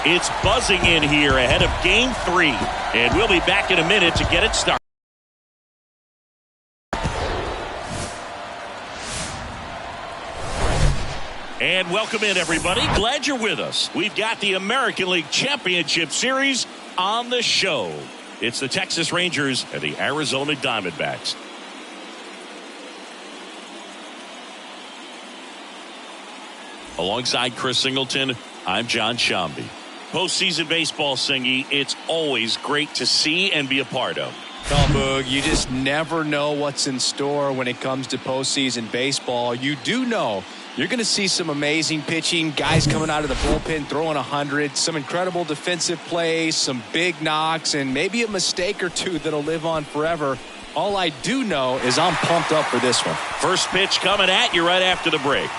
It's buzzing in here ahead of Game 3. And we'll be back in a minute to get it started. And welcome in, everybody. Glad you're with us. We've got the American League Championship Series on the show. It's the Texas Rangers and the Arizona Diamondbacks. Alongside Chris Singleton, I'm John Shambi. Postseason baseball, Singy, it's always great to see and be a part of. Oh, Boog, you just never know what's in store when it comes to postseason baseball. You do know you're going to see some amazing pitching, guys coming out of the bullpen throwing 100, some incredible defensive plays, some big knocks, and maybe a mistake or two that'll live on forever. All I do know is I'm pumped up for this one. First pitch coming at you right after the break.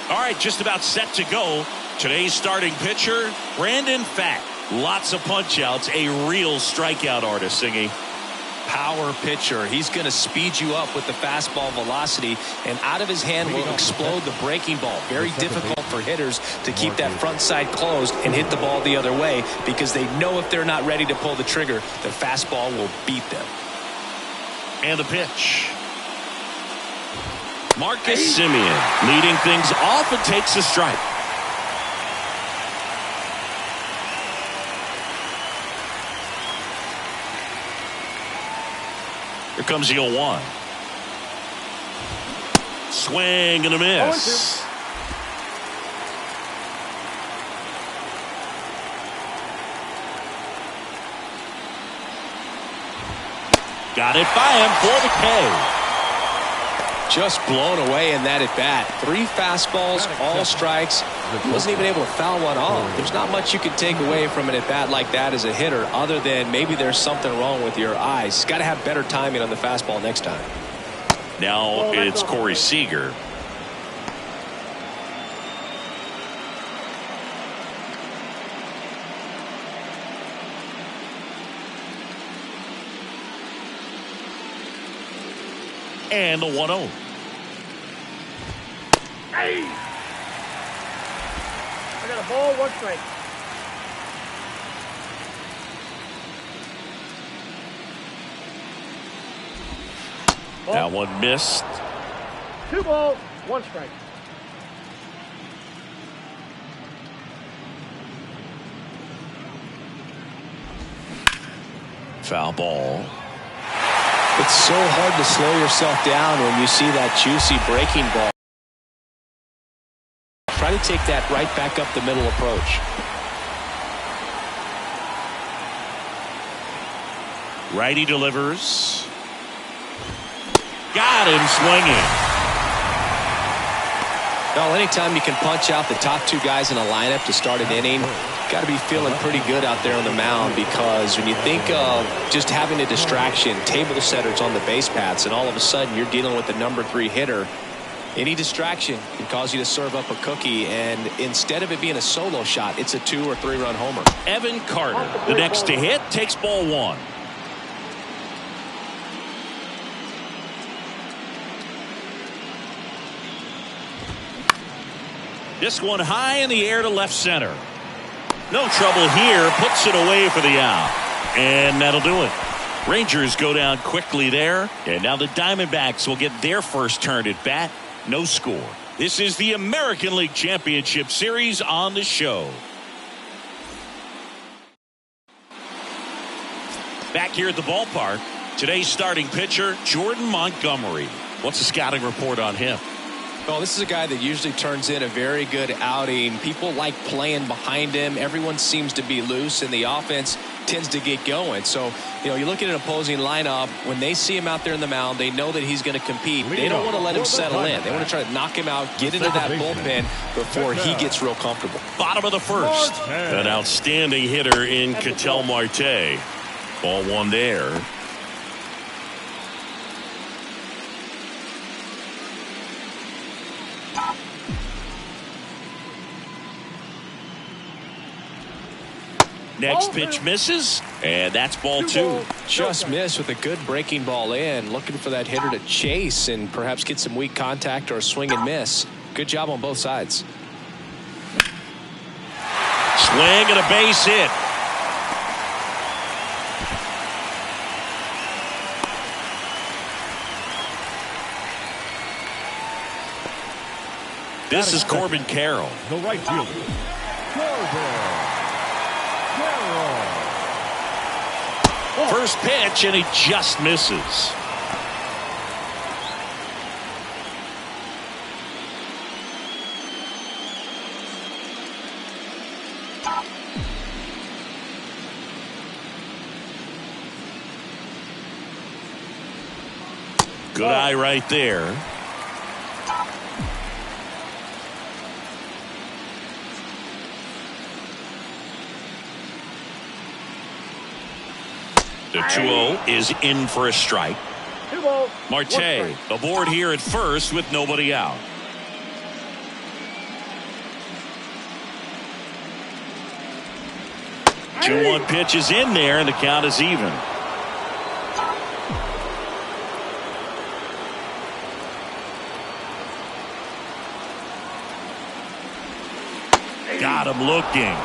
All right, just about set to go. Today's starting pitcher, Brandon Pfaadt. Lots of punch-outs, a real strikeout artist, Singy. Power pitcher. He's going to speed you up with the fastball velocity, and out of his hand will explode the breaking ball. Very difficult for hitters to keep that front side closed and hit the ball the other way because they know if they're not ready to pull the trigger, the fastball will beat them. And the pitch. Marcus Semien leading things off and takes a strike. Here comes the 0-1. Swing and a miss. Got it by him for the K. Just blown away in that at-bat. 3 fastballs, all strikes. Wasn't even able to foul one off. There's not much you can take away from an at-bat like that as a hitter other than maybe there's something wrong with your eyes. Got to have better timing on the fastball next time. Now it's Corey Seager. And the 1-0. Hey! I got a ball, 1 strike. That one missed. 2 balls, 1 strike. Foul ball. It's so hard to slow yourself down when you see that juicy breaking ball. Try to take that right back up the middle approach. Righty delivers. Got him swinging. Well, anytime you can punch out the top 2 guys in a lineup to start an inning, got to be feeling pretty good out there on the mound, because when you think of just having a distraction, table setters on the base paths, and all of a sudden you're dealing with the number 3 hitter, any distraction can cause you to serve up a cookie, and instead of it being a solo shot, it's a 2 or 3 run homer. Evan Carter, the next to hit, takes ball 1. This one high in the air to left center. No trouble here. Puts it away for the out. And that'll do it. Rangers go down quickly there. And now the Diamondbacks will get their first turn at bat. No score. This is the American League Championship Series on the show. Back here at the ballpark, today's starting pitcher, Jordan Montgomery. What's the scouting report on him? Well, this is a guy that usually turns in a very good outing. People like playing behind him. Everyone seems to be loose, and the offense tends to get going. So, you look at an opposing lineup, when they see him out there in the mound, they know that he's going to compete. They don't want to let him settle in. They want to try to knock him out, get into that bullpen before he gets real comfortable. Bottom of the first. An outstanding hitter in Ketel Marte. Ball 1 there. Next pitch misses, and that's ball two. Just missed with a good breaking ball in. Looking for that hitter to chase and perhaps get some weak contact or a swing and miss. Good job on both sides. Swing and a base hit. This is Corbin Carroll. The right fielder, Corbin Carroll. First pitch, and he just misses. Good eye right there. The 2-0 is in for a strike. 2 balls. Marte aboard here at first with nobody out. Two 1 pitch is in there, and the count is even. Got him looking,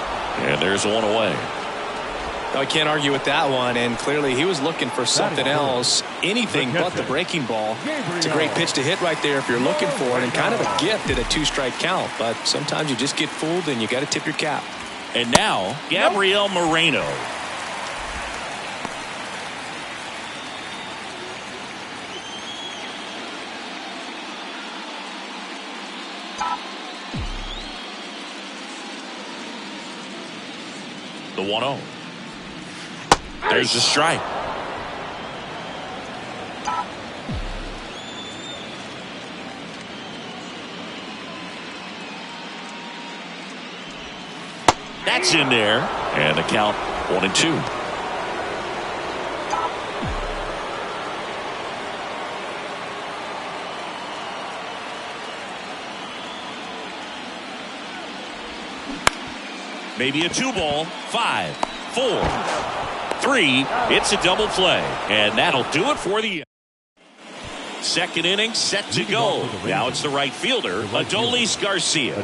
and there's one away. I can't argue with that one, and clearly he was looking for something else, anything but the breaking ball. It's a great pitch to hit right there if you're looking for it, and kind of a gift at a 2-strike count, but sometimes you just get fooled and you got to tip your cap. And now Gabriel Moreno. The 1-0. There's the strike. That's in there, and the count 1-2. Maybe a 2-ball. 5, 4, 3. It's a double play, and that'll do it for the second inning. Set to go. Now it's the right fielder, Adolis Garcia.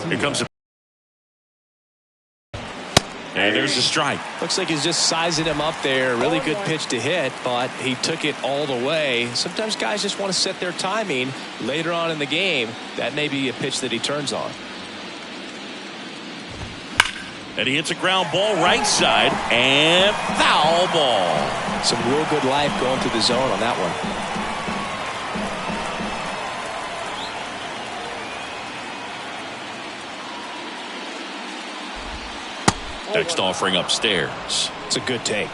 Here comes a and there's a strike. Looks like he's just sizing him up there. Really good pitch to hit, but he took it all the way. Sometimes guys just want to set their timing later on in the game. That may be a pitch that he turns on. And he hits a ground ball right side, and foul ball. Some real good life going through the zone on that one. Next offering upstairs. It's a good take.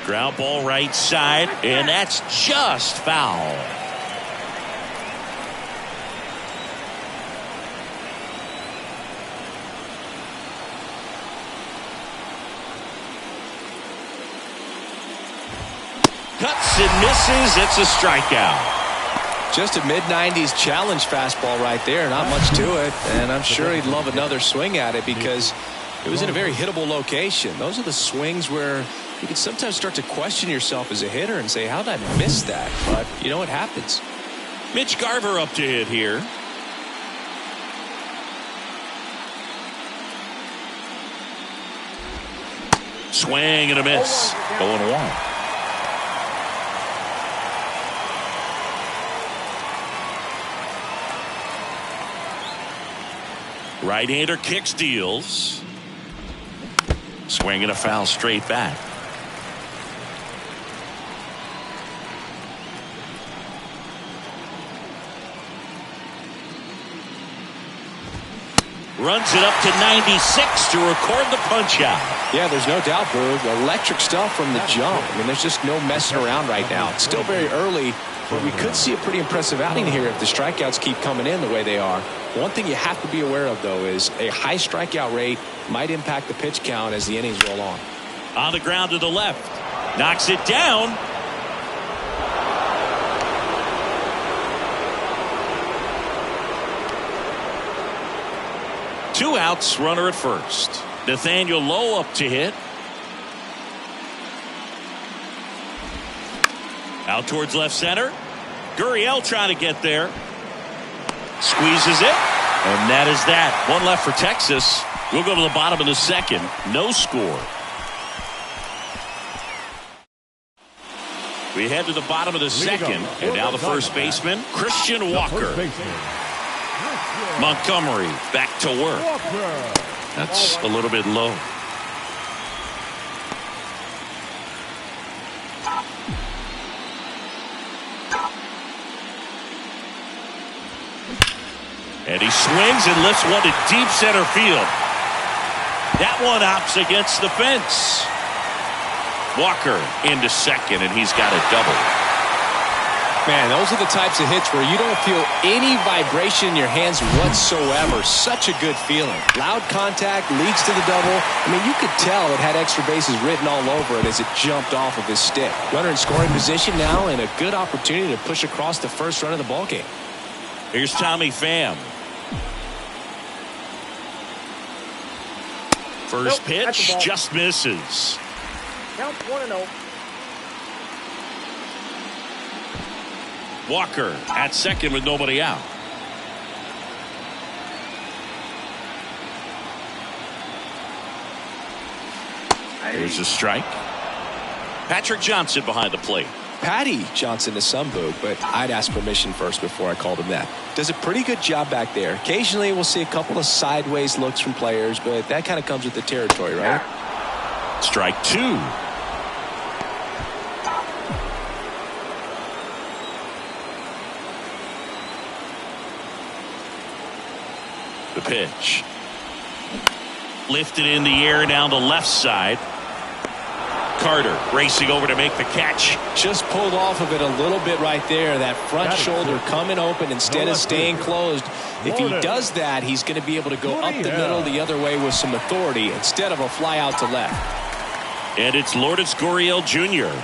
Ground ball right side, and that's just foul. Cuts and misses. It's a strikeout. Just a mid-90s challenge fastball right there. Not much to it, and I'm sure he'd love another swing at it because it was in a very hittable location. Those are the swings where you can sometimes start to question yourself as a hitter and say, how did I miss that? But, you know, it happens. Mitch Garver up to hit here. Swing and a miss. 0-1. Right-hander kicks, deals. Swing and a foul straight back. Runs it up to 96 to record the punch out. Yeah, there's no doubt, Boog. Electric stuff from the jump. I mean, there's just no messing around right now. It's still very early, but we could see a pretty impressive outing here if the strikeouts keep coming in the way they are. One thing you have to be aware of, though, is a high strikeout rate might impact the pitch count as the innings roll on. On the ground to the left. Knocks it down. 2 outs, runner at first. Nathaniel Lowe up to hit. Out towards left center. Gurriel trying to get there. Squeezes it. And that is that. One left for Texas. We'll go to the bottom of the second. No score. We head to the bottom of the second. And now the first baseman, Christian Walker. Montgomery back to work. That's a little bit low. And he swings and lifts one to deep center field. That one hops against the fence. Walker into second, and he's got a double. Man, those are the types of hits where you don't feel any vibration in your hands whatsoever. Such a good feeling. Loud contact leads to the double. I mean, you could tell it had extra bases written all over it as it jumped off of his stick. Runner in scoring position now, and a good opportunity to push across the first run of the ballgame. Here's Tommy Pham. First pitch just misses. Count 1-0. Walker at second with nobody out. There's a strike. Patrick Johnson behind the plate. Patty Johnson to some boot, but I'd ask permission first before I called him that. Does a pretty good job back there. Occasionally we'll see a couple of sideways looks from players, but that kind of comes with the territory, right? Strike 2. The pitch. Lifted in the air down the left side. Carter racing over to make the catch. Just pulled off of it a little bit right there. That front shoulder coming open instead of staying closed. If he does that, he's going to be able to go up the middle the other way with some authority instead of a fly out to left. And it's Lourdes Gurriel Jr.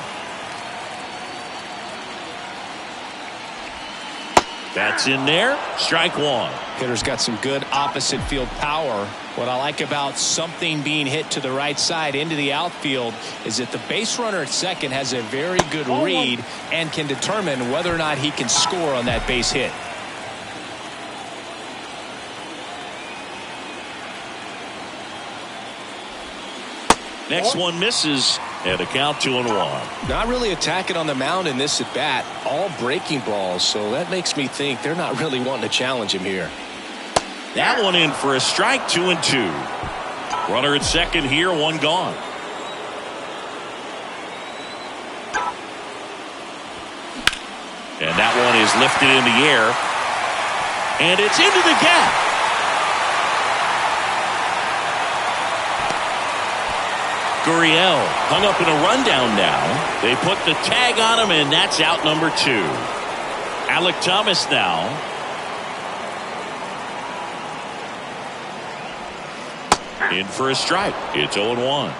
That's in there. Strike 1. Hitter's got some good opposite field power. What I like about something being hit to the right side into the outfield is that the base runner at second has a very good read and can determine whether or not he can score on that base hit. Next one misses, and a count 2-1. Not really attacking on the mound in this at bat. All breaking balls, so that makes me think they're not really wanting to challenge him here. That one in for a strike. 2-2. Runner at second here, one gone. And that one is lifted in the air, and it's into the gap. Gurriel hung up in a rundown now. They put the tag on him, and that's out number 2. Alec Thomas now. In for a strike. It's 0-1.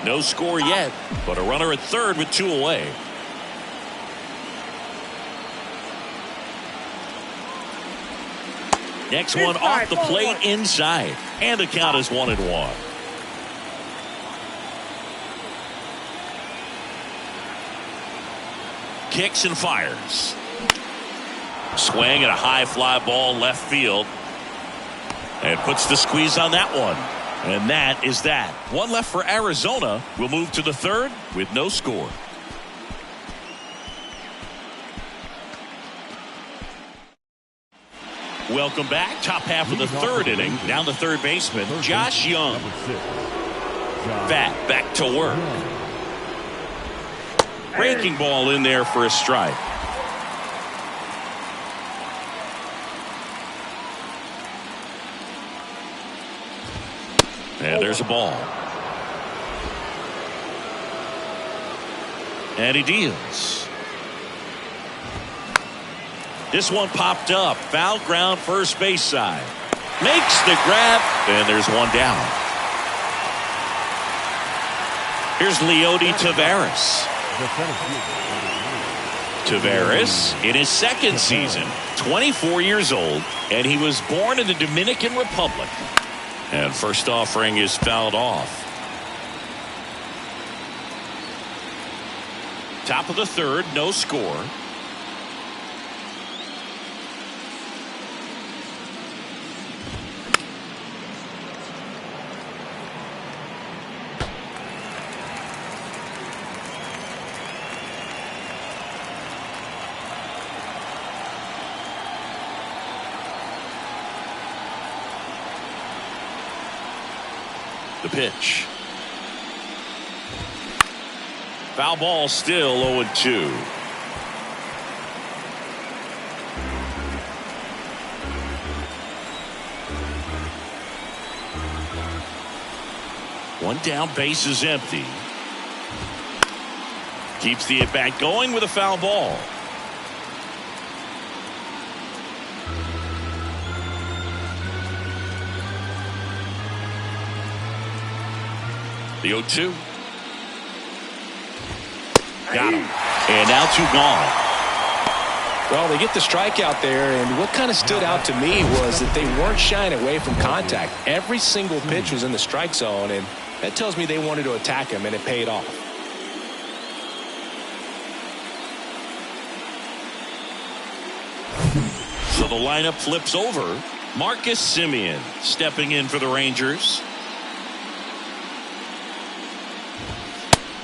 No score yet, but a runner at third with 2 away. Next one off the plate inside. And the count is 1-1. Kicks and fires. Swing and a high fly ball left field. And puts the squeeze on that one. And that is that. One left for Arizona. We'll move to the third with no score. Welcome back. Top half of the third inning. Down the third baseman, Josh Young. Back to work. Breaking ball in there for a strike. And there's a ball. And he deals. This one popped up. Foul ground first base side. Makes the grab. And there's one down. Here's Leody Taveras. Taveras in his second season, 24 years old, and he was born in the Dominican Republic. And first offering is fouled off. Top of the third, no score. The pitch. Foul ball, still 0-2. One down, base is empty. Keeps the at-bat going with a foul ball. The 0-2. Got him. And now 2 gone. Well, they get the strikeout there, and what kind of stood out to me was that they weren't shying away from contact. Every single pitch was in the strike zone, and that tells me they wanted to attack him, and it paid off. So the lineup flips over. Marcus Semien stepping in for the Rangers.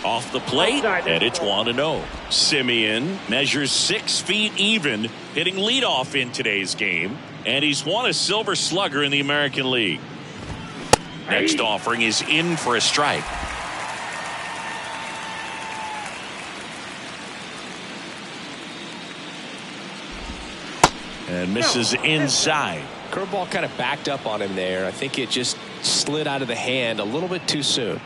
Off the plate, and it's 1-0. Semien measures 6 feet even, hitting leadoff in today's game, and he's won a Silver Slugger in the American League. Next offering is in for a strike. And misses inside. Curveball kind of backed up on him there. I think it just slid out of the hand a little bit too soon.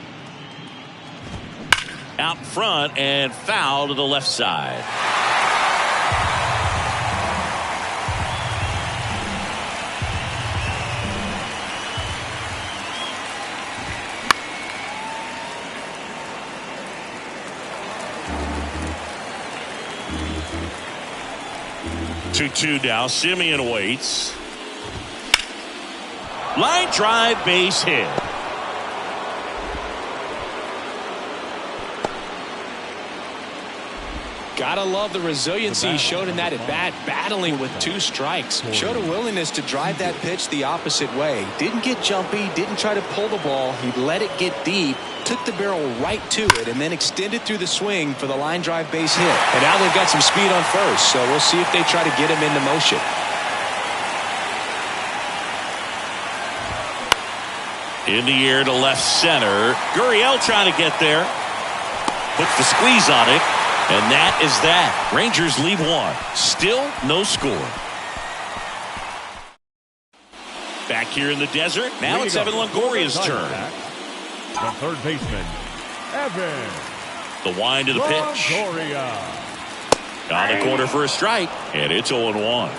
Out front and foul to the left side. Two now. Semien waits. Line drive, base hit. Gotta love the resiliency he showed in that at bat, battling with 2 strikes. Showed a willingness to drive that pitch the opposite way. Didn't get jumpy, didn't try to pull the ball. He let it get deep, took the barrel right to it, and then extended through the swing for the line drive base hit. And now they've got some speed on first, so we'll see if they try to get him into motion. In the air to left center. Gurriel trying to get there. Puts the squeeze on it. And that is that. Rangers lead 1. Still no score. Back here in the desert. Now it's Evan Longoria's turn. The third baseman, Evan. The wind to the pitch. Longoria. On the corner for a strike. And it's 0-1.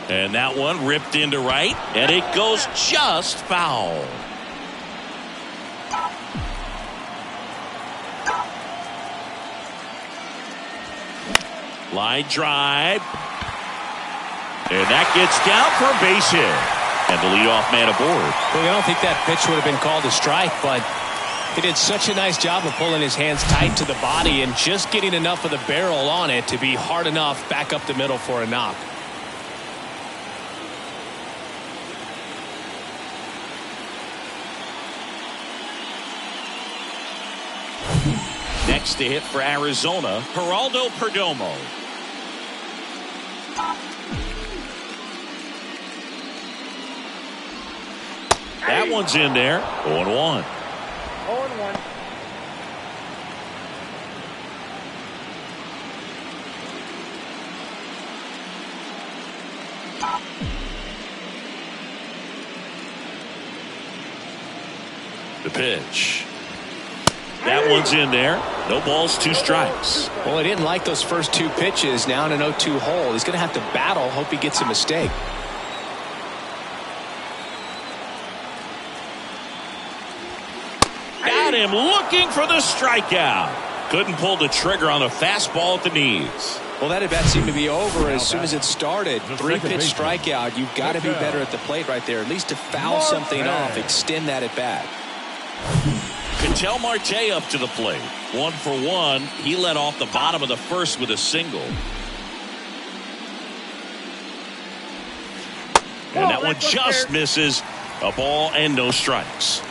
And that one ripped into right, and it goes just foul. Line drive. And that gets down for a base hit. And the leadoff man aboard. Well, I don't think that pitch would have been called a strike, but he did such a nice job of pulling his hands tight to the body and just getting enough of the barrel on it to be hard enough back up the middle for a knock. Next to hit for Arizona, Geraldo Perdomo. That one's in there. 0-1. 0-1. The pitch. That one's in there. No balls, 2 strikes. Well, he didn't like those first 2 pitches. Now in an 0-2 hole. He's going to have to battle. Hope he gets a mistake. him looking for the strikeout. Couldn't pull the trigger on a fastball at the knees. Well, that at bat seemed to be over as soon as it started. 3-pitch strikeout. You've got to be better at the plate right there, at least to foul something off, extend that at bat. Ketel Marte up to the plate. 1 for 1. He led off the bottom of the first with a single. And that one just misses. A ball and no strikes.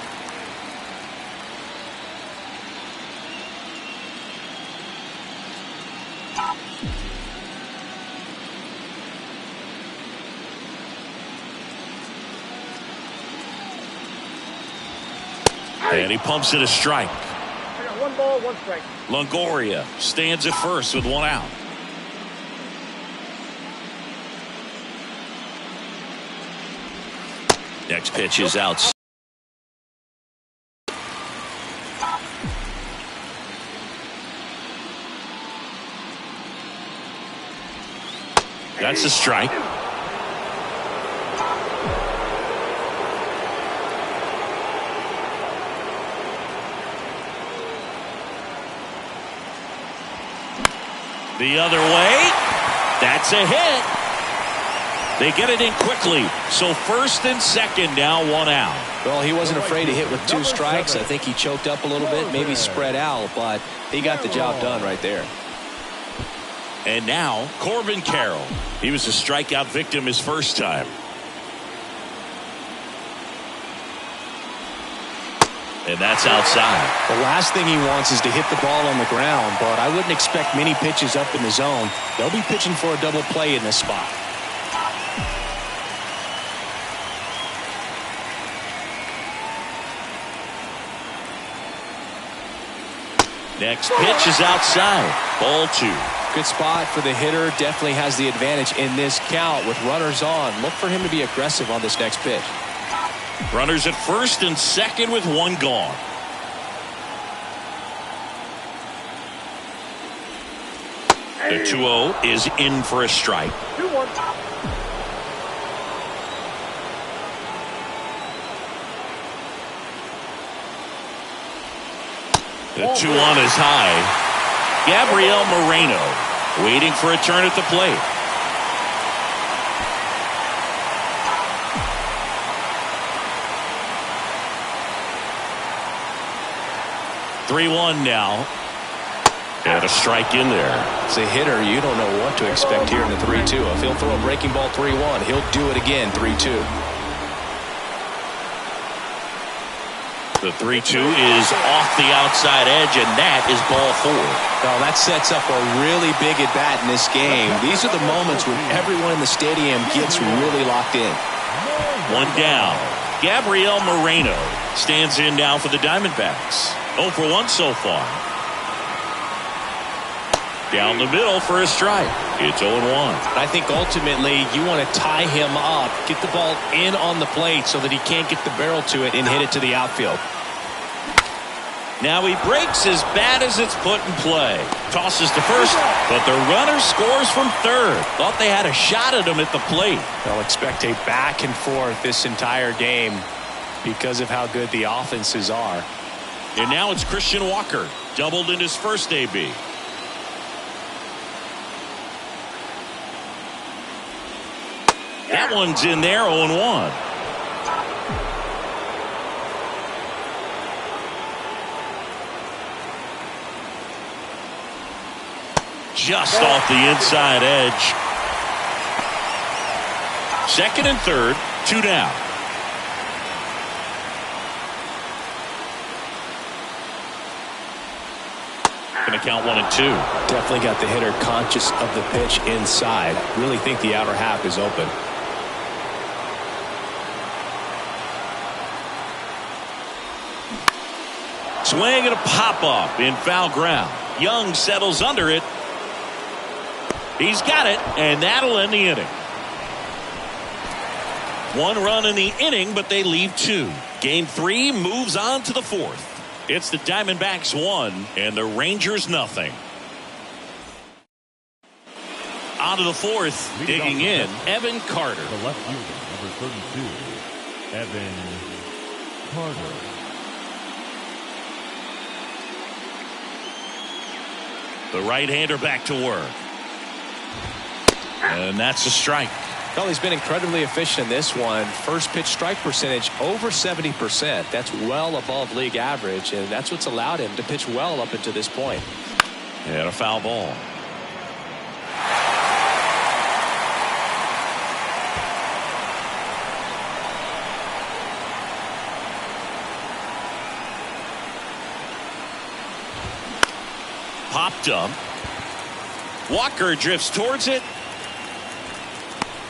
And he pumps it a strike. I got 1 ball, 1 strike. Longoria stands at first with 1 out. Next pitch is out. That's a strike. The other way. That's a hit. They get it in quickly. So first and second now, 1 out. Well, he wasn't afraid to hit with 2 strikes. I think he choked up a little bit, maybe spread out, but he got the job done right there. And now Corbin Carroll. He was a strikeout victim his first time. And that's outside. The last thing he wants is to hit the ball on the ground, but I wouldn't expect many pitches up in the zone. They'll be pitching for a double play in this spot. Next pitch is outside. Ball 2. Good spot for the hitter. Definitely has the advantage in this count with runners on. Look for him to be aggressive on this next pitch. Runners at first and second with 1 gone. The 2-0 is in for a strike. 2-1. The 2-1 is high. Gabriel Moreno waiting for a turn at the plate. (3-1) now. And a strike in there. As a hitter, you don't know what to expect here in the 3-2. If he'll throw a breaking ball 3-1, he'll do it again 3-2. The 3-2 is off the outside edge, and that is ball 4. Well, that sets up a really big at bat in this game. These are the moments when everyone in the stadium gets really locked in. 1 down. Gabriel Moreno stands in now for the Diamondbacks. 0 for 1 so far. Down the middle for a strike. It's 0-1. I think ultimately you want to tie him up, get the ball in on the plate so that he can't get the barrel to it and hit it to the outfield. Now he breaks as bad as it's put in play. Tosses to first, but the runner scores from third. Thought they had a shot at him at the plate. They'll expect a back and forth this entire game because of how good the offenses are. And now it's Christian Walker, doubled in his first AB. That one's in there, 0-1. Just off the inside edge. Second and third, 2 down. Going to count 1 and 2. Definitely got the hitter conscious of the pitch inside. Really think the outer half is open. Swing and a pop-up in foul ground. Young settles under it. He's got it, and that'll end the inning. 1 run in the inning, but they leave 2. Game 3 moves on to the 4th. It's the Diamondbacks 1 and the Rangers nothing. On to the 4th, digging in, Evan Carter. The left fielder, number 32, Evan Carter. The right-hander back to work. And that's a strike. Well, he's been incredibly efficient in this one. First pitch strike percentage over 70%. That's well above league average, and that's what's allowed him to pitch well up until this point. And a foul ball. Popped up. Walker drifts towards it.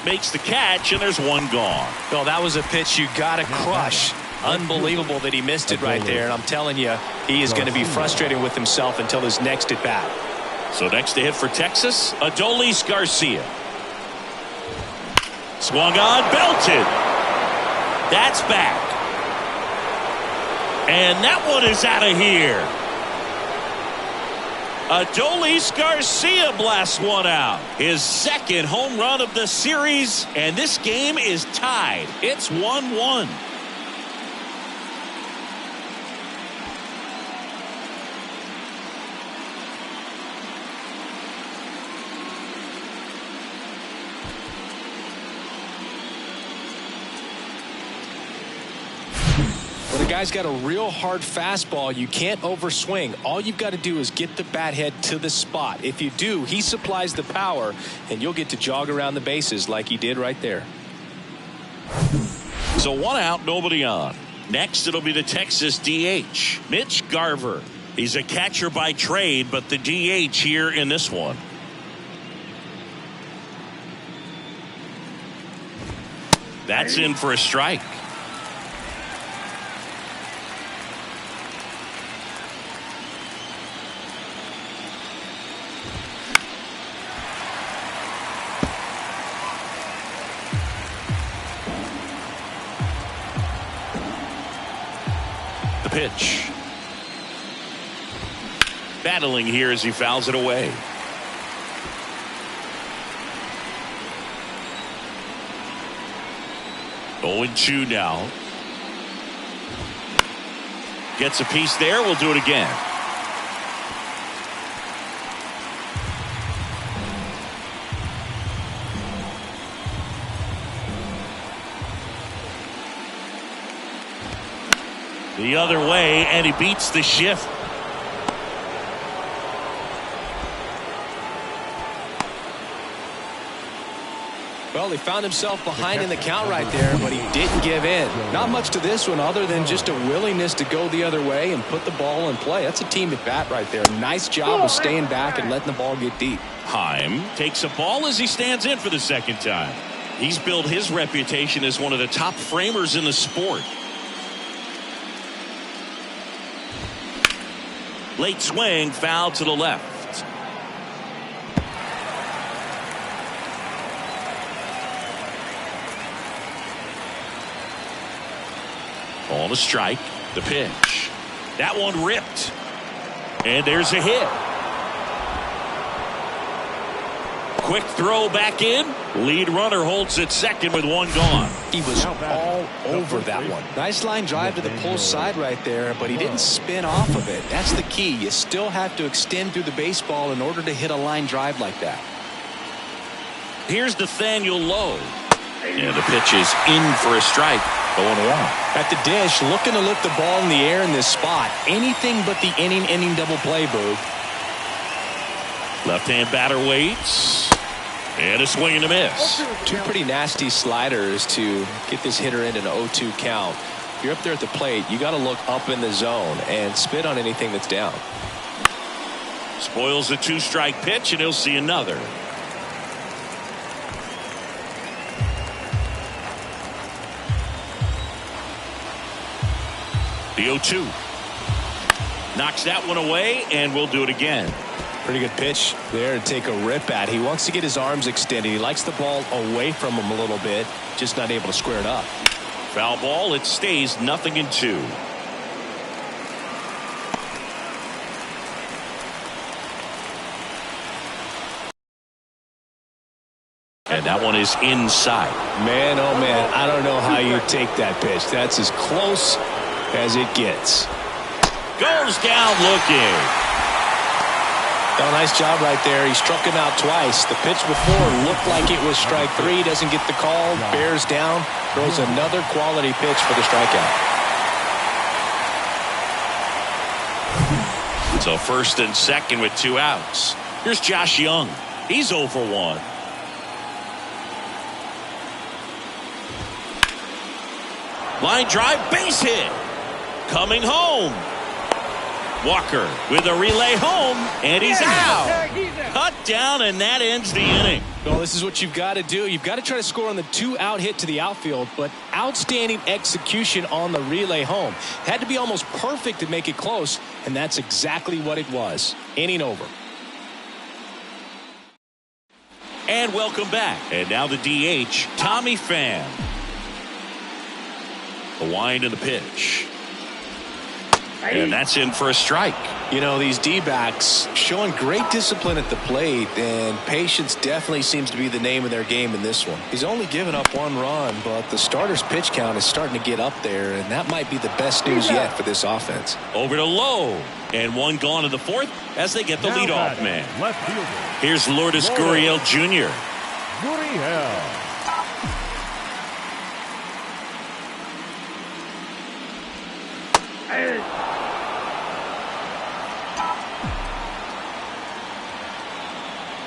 Makes the catch, and there's one gone. Well, that was a pitch you got to crush. Unbelievable that he missed it right there, and I'm telling you, he is going to be frustrated with himself until his next at bat. So next to hit for Texas, Adolis Garcia. Swung on, belted. That's back. And that one is out of here. Adolis Garcia blasts one out. His second home run of the series, and this game is tied. It's 1-1. When a guy's got a real hard fastball, you can't overswing. All you've got to do is get the bat head to the spot. If you do, he supplies the power, and you'll get to jog around the bases like he did right there. So one out, nobody on. Next, it'll be the Texas DH, Mitch Garver. He's a catcher by trade, but the DH here in this one. That's in for a strike. The pitch. Battling here as he fouls it away. Oh, 0-2 now. Gets a piece there. We'll do it again. The other way, and he beats the shift. Well, he found himself behind in the count right there, but he didn't give in. Not much to this one other than just a willingness to go the other way and put the ball in play. That's a team at bat right there. Nice job of staying back and letting the ball get deep. Heim takes a ball as he stands in for the second time. He's built his reputation as one of the top framers in the sport. Late swing, foul to the left. On a strike, the pitch. That one ripped. And there's a hit. Quick throw back in. Lead runner holds at second with one gone. He was all over that one. Nice line drive to the pull side right there, but he didn't spin off of it. That's the key. You still have to extend through the baseball in order to hit a line drive like that. Here's Nathaniel Lowe. And the pitch is in for a strike. 0-1. At the dish, looking to lift the ball in the air in this spot. Anything but the inning double play, Boog. Left-hand batter waits. And a swing and a miss. Two pretty nasty sliders to get this hitter in an 0-2 count. If you're up there at the plate, you got to look up in the zone and spit on anything that's down. Spoils the two-strike pitch, and he'll see another. The 0-2. Knocks that one away, and we'll do it again. Pretty good pitch there to take a rip at. He wants to get his arms extended. He likes the ball away from him a little bit, just not able to square it up. Foul ball. It stays 0-2. And that one is inside. Man, oh man, I don't know how you take that pitch. That's as close as it gets. Goes down looking. Oh, nice job right there. He struck him out twice. The pitch before looked like it was strike three. Doesn't get the call. Bears down. Throws another quality pitch for the strikeout. So first and second with 2 outs. Here's Josh Young. He's 0 for 1. Line drive, base hit. Coming home. Walker with a relay home, and he's out. Cut down, and that ends the inning. Well, this is what you've got to do. You've got to try to score on the 2-out hit to the outfield, but outstanding execution on the relay home. Had to be almost perfect to make it close, and that's exactly what it was. Inning over. And welcome back. And now the DH, Tommy Pham. The wind of the pitch. And that's in for a strike. You know, these D-backs showing great discipline at the plate, and patience definitely seems to be the name of their game in this one. He's only given up 1 run, but the starter's pitch count is starting to get up there, and that might be the best news yet for this offense. Over to Lowe, and 1 gone in the 4th as they get the leadoff man. Left fielder. Here's Lourdes Gurriel Jr. Gurriel.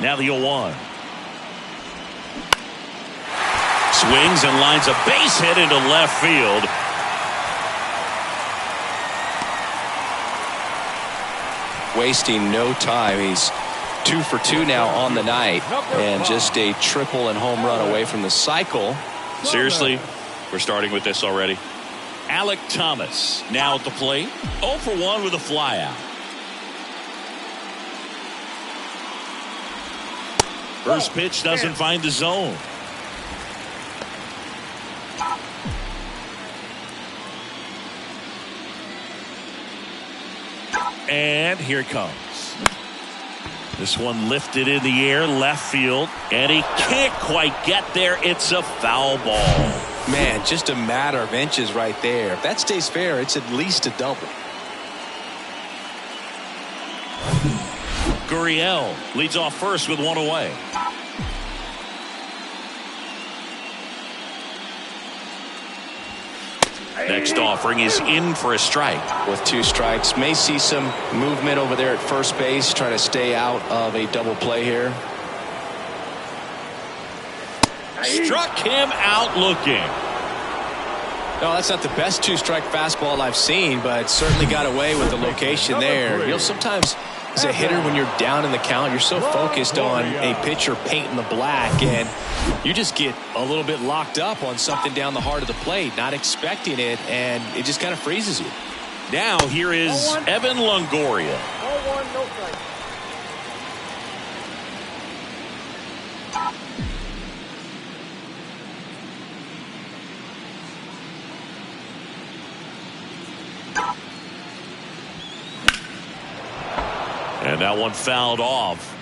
Now the 0-1. Swings and lines a base hit into left field. Wasting no time. He's 2 for 2 now on the night, and just a triple and home run away from the cycle. Seriously, we're starting with this already. Alec Thomas now at the plate. 0 for 1 with a flyout. First pitch doesn't find the zone. And here it comes. This one lifted in the air, left field, and he can't quite get there. It's a foul ball. Man, just a matter of inches right there. If that stays fair, it's at least a double. Gurriel leads off first with 1 away. Next offering is in for a strike. With 2 strikes, may see some movement over there at first base, try to stay out of a double play here. Struck him out looking. No, that's not the best 2-strike fastball I've seen, but certainly got away with the location there. You know, sometimes as a hitter, when you're down in the count, you're so focused on a pitcher painting the black, and you just get a little bit locked up on something down the heart of the plate, not expecting it, and it just kind of freezes you. Now here is Evan Longoria. 0-1, no strike. And that one fouled off.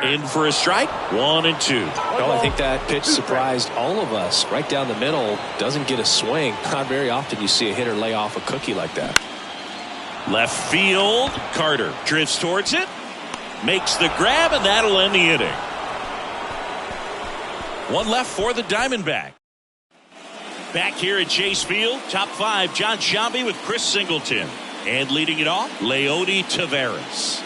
In for a strike. 1 and 2. Well, I think that pitch surprised all of us. Right down the middle, doesn't get a swing. Not very often you see a hitter lay off a cookie like that. Left field. Carter drifts towards it. Makes the grab, and that'll end the inning. 1 left for the Diamondbacks. Back here at Chase Field, top 5, John Sciambi with Chris Singleton. And leading it off, Leody Taveras.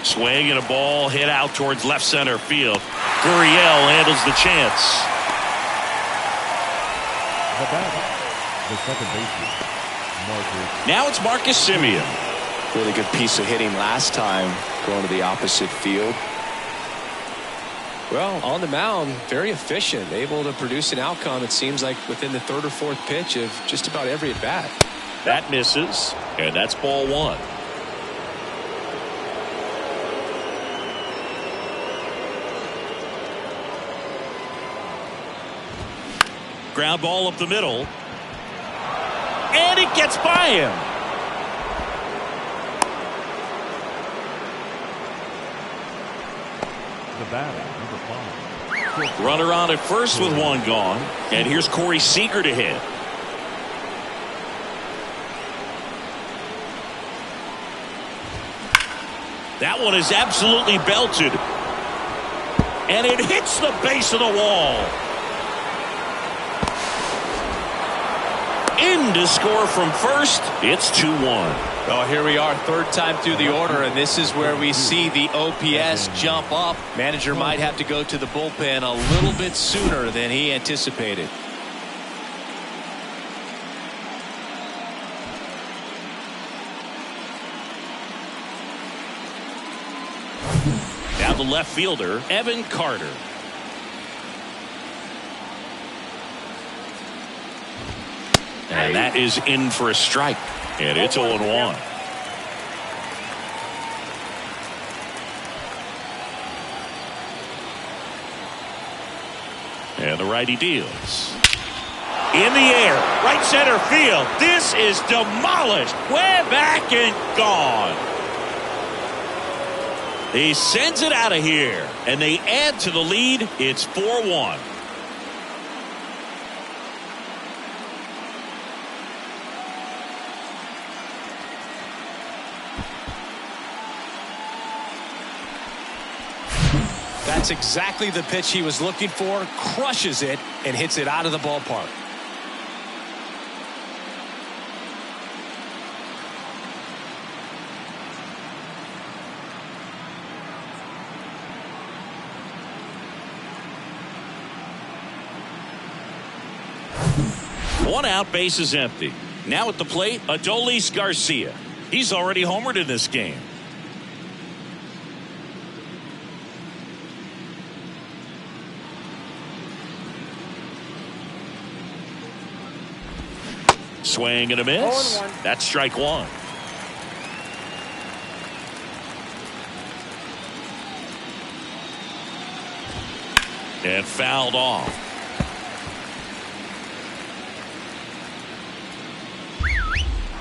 Swing and a ball hit out towards left center field. Gurriel handles the chance. The batter, the second baseman, Marcus. Now it's Marcus Semien. Really good piece of hitting last time, going to the opposite field. Well, on the mound, very efficient, able to produce an outcome, it seems like, within the 3rd or 4th pitch of just about every at-bat. That misses, and that's ball 1. Ground ball up the middle. And it gets by him. The batter, number 5, Runner on at first with one gone. And here's Corey Seager to hit. That one is absolutely belted. And it hits the base of the wall. In to score from first. It's 2-1. Oh, here we are, third time through the order, and this is where we see the OPS jump up. Manager might have to go to the bullpen a little bit sooner than he anticipated. Now the left fielder, Evan Carter. And that is in for a strike. And it's 0-1. And the righty deals. In the air, right center field. This is demolished. Way back and gone. He sends it out of here. And they add to the lead. It's 4-1. That's exactly the pitch he was looking for. Crushes it and hits it out of the ballpark. One out, base is empty. Now at the plate, Adolis Garcia. He's already homered in this game. Swing and a miss. That's strike one. And fouled off.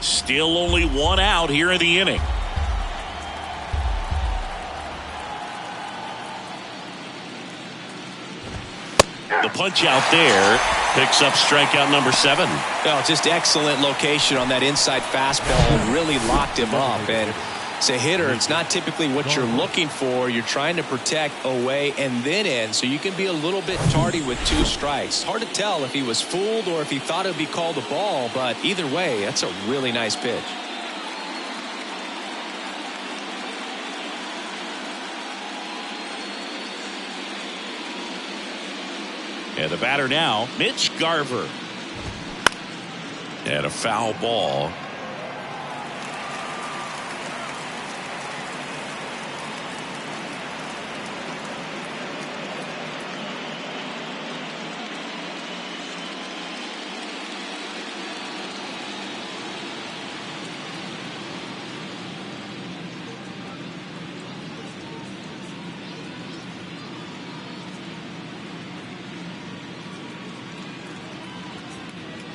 Still only one out here in the inning. The punch out there picks up strikeout number 7. Well, just excellent location on that inside fastball. Really locked him up. And as a hitter, it's not typically what you're looking for. You're trying to protect away and then in, so you can be a little bit tardy with 2 strikes. Hard to tell if he was fooled or if he thought it would be called a ball, but either way, that's a really nice pitch. And the batter now, Mitch Garver. And a foul ball.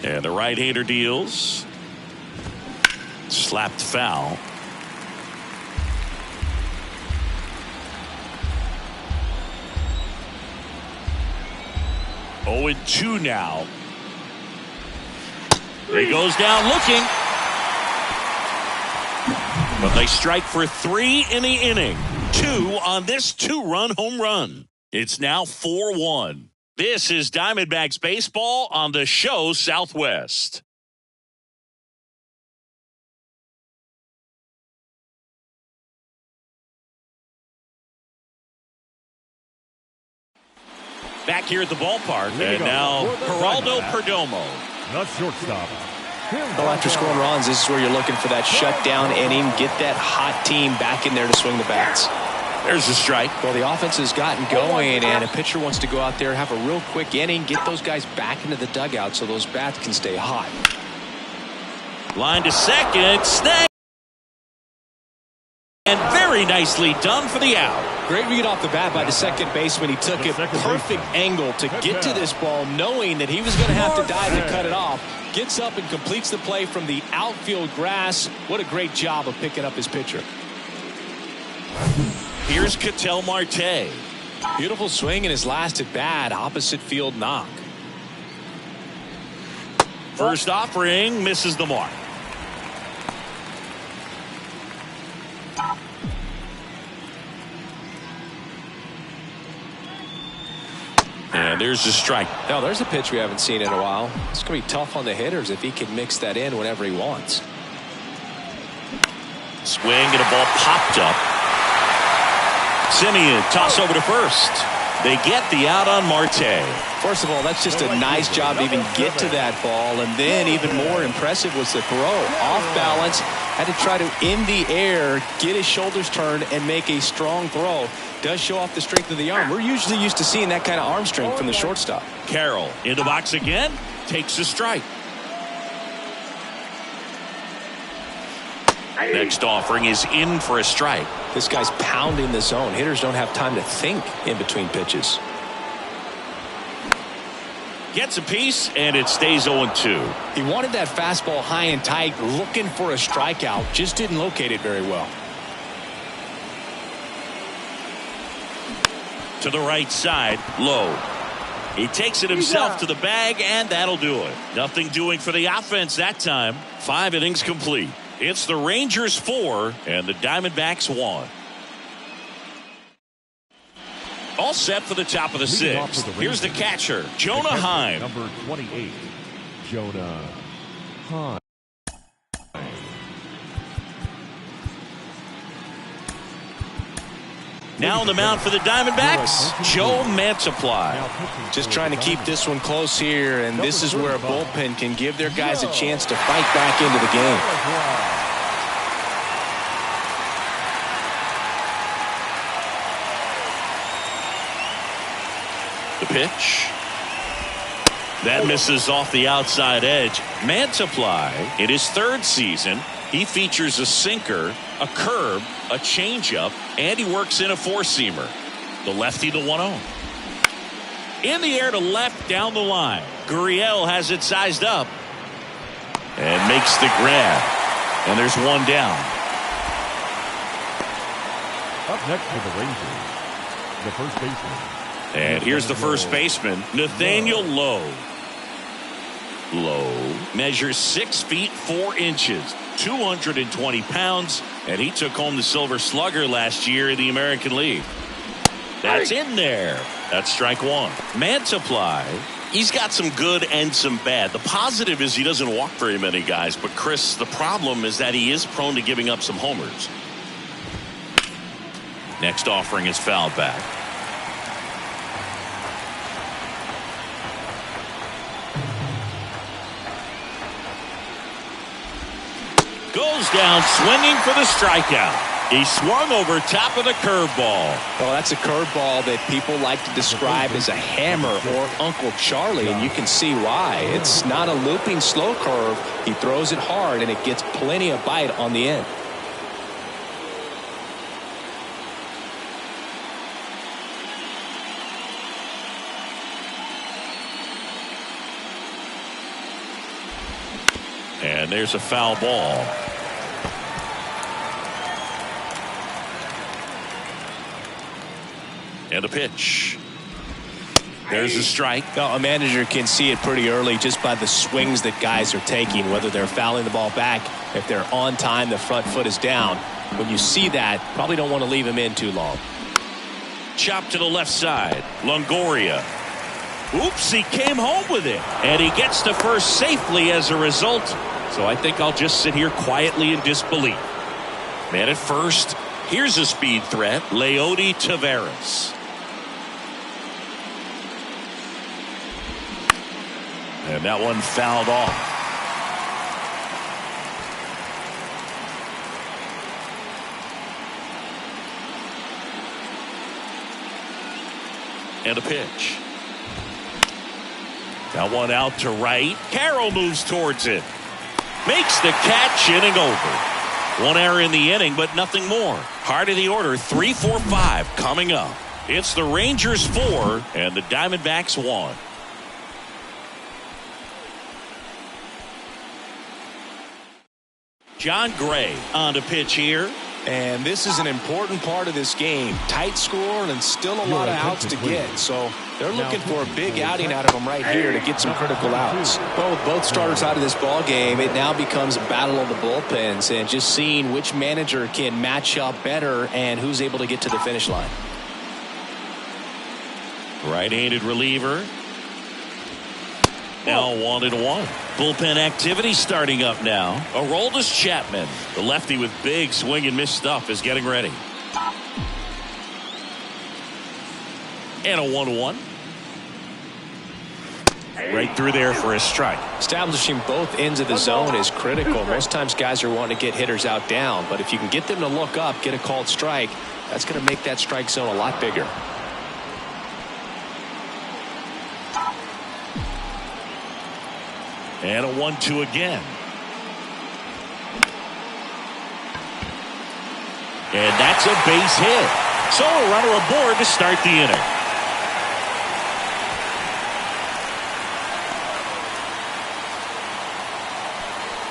And the right-hander deals. Slapped foul. Oh, 2 now. He goes down looking. But they strike for 3 in the inning. 2 on this 2-run home run. It's now 4-1. This is Diamondbacks baseball on the show Southwest. Back here at the ballpark, and now Geraldo Perdomo. Not shortstop. Well, after scoring runs, this is where you're looking for that shutdown inning. Get that hot team back in there to swing the bats. There's a strike. Well, the offense has gotten going, and a pitcher wants to go out there, have a real quick inning, get those guys back into the dugout so those bats can stay hot. Line to second, snag. And very nicely done for the out. Great read off the bat by the second baseman. He took it perfect angle to get to this ball, knowing that he was going to have to dive to cut it off. Gets up and completes the play from the outfield grass. What a great job of picking up his pitcher. Here's Ketel Marte. Beautiful swing in his last at bat. Opposite field knock. First offering misses the mark. And there's the strike. Now there's a pitch we haven't seen in a while. It's going to be tough on the hitters if he can mix that in whenever he wants. Swing and a ball popped up. Simeon toss over to first. They get the out on Marte. First of all, that's just a nice job to even get to that ball. And then even more impressive was the throw. Off balance, had to try to in the air, get his shoulders turned and make a strong throw. Does show off the strength of the arm. We're usually used to seeing that kind of arm strength from the shortstop. Carroll in the box again, takes a strike. Next offering is in for a strike. This guy's pounding the zone. Hitters don't have time to think in between pitches. Gets a piece, and it stays 0-2. He wanted that fastball high and tight, looking for a strikeout. Just didn't locate it very well. To the right side, low. He takes it himself to the bag, and that'll do it. Nothing doing for the offense that time. 5 innings complete. It's the Rangers 4 and the Diamondbacks 1. All set for the top of the 6th. Here's the catcher, Jonah Heim. Number 28, Jonah Heim. Now on the mound for the Diamondbacks, Joe Mantiply. Just trying to keep this one close here, and this is where a bullpen can give their guys a chance to fight back into the game. The pitch. That misses off the outside edge. Mantiply, in his 3rd season, he features a sinker, a curve, a changeup, and he works in a 4-seamer. The lefty, the 1-0. In the air to left down the line. Gurriel has it sized up and makes the grab. And there's one down. Up next for the Rangers, the first baseman. And here's the first baseman, Nathaniel Lowe. Lowe measures 6 feet 4 inches, 220 pounds, and he took home the Silver Slugger last year in the American League. That's in there. That's strike 1. Mantiply, he's got some good and some bad. The positive is he doesn't walk very many guys, but Chris, the problem is that he is prone to giving up some homers. Next offering is fouled back. Goes down swinging for the strikeout. He swung over top of the curveball. Well, that's a curveball that people like to describe as a hammer or Uncle Charlie, and you can see why. It's not a looping slow curve. He throws it hard, and it gets plenty of bite on the end. And there's a foul ball. And a pitch. There's a strike. Now, a manager can see it pretty early just by the swings that guys are taking, whether they're fouling the ball back, if they're on time, the front foot is down. When you see that, probably don't want to leave him in too long. Chop to the left side. Longoria. Oops, he came home with it. And he gets to first safely as a result. So I think I'll just sit here quietly in disbelief. Man at first. Here's a speed threat. Leody Taveras. And that one fouled off. And a pitch. That one out to right. Carroll moves towards it. Makes the catch, inning over. One error in the inning, but nothing more. Heart of the order, 3, 4, 5 coming up. It's the Rangers 4 and the Diamondbacks 1. John Gray on to pitch here. And this is an important part of this game. Tight score and still a lot of outs to get. So they're looking for a big outing out of them right here to get some critical outs. Well, with both starters out of this ball game, it now becomes a battle of the bullpens and just seeing which manager can match up better and who's able to get to the finish line. Right-handed reliever. Now 1-1. Bullpen activity starting up now. Aroldis Chapman, the lefty with big swing and miss stuff, is getting ready. And a 1-1. Right through there for a strike. Establishing both ends of the zone is critical. Most times guys are wanting to get hitters out down, but if you can get them to look up, get a called strike, that's going to make that strike zone a lot bigger. And a 1-2 again. And that's a base hit. So a runner aboard to start the inning.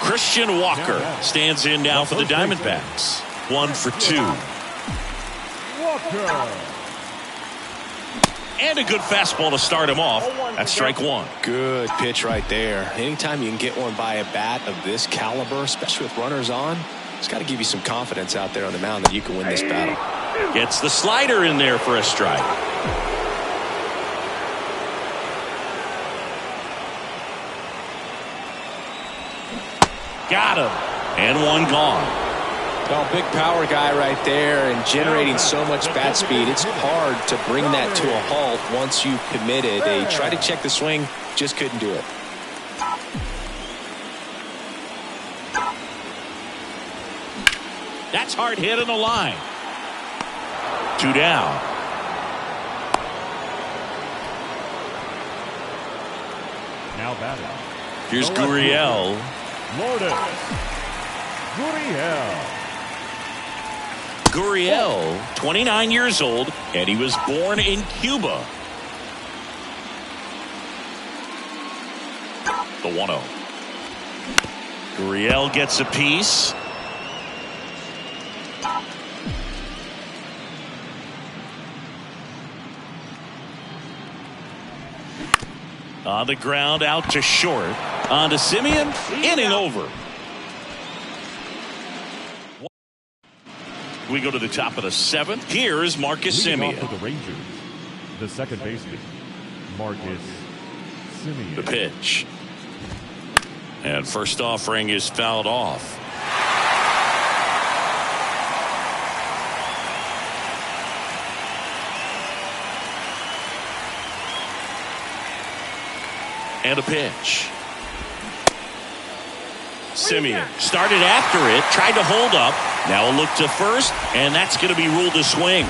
Christian Walker stands in now for the Diamondbacks. 1 for 2. Walker. And a good fastball to start him off. That's strike 1. Good pitch right there. Anytime you can get one by a bat of this caliber, especially with runners on, it's got to give you some confidence out there on the mound that you can win this battle. Gets the slider in there for a strike. Got him. And one gone. Well, big power guy right there and generating so much bat speed. It's hard to bring that to a halt once you've committed. They tried to check the swing, just couldn't do it. That's hard hit on the line. 2 down. Now batting. Here's Gurriel. Gurriel, 29 years old, and he was born in Cuba. The 1-0. Gurriel gets a piece. On the ground, out to short. On to Simeon. Inning over. We go to the top of the 7th. Here's Marcus Simeon. For the Rangers, the second baseman, Marcus Simeon. The pitch. And first offering is fouled off. And a pitch. Simeon started after it, tried to hold up. Now a look to first, and that's going to be ruled a swing.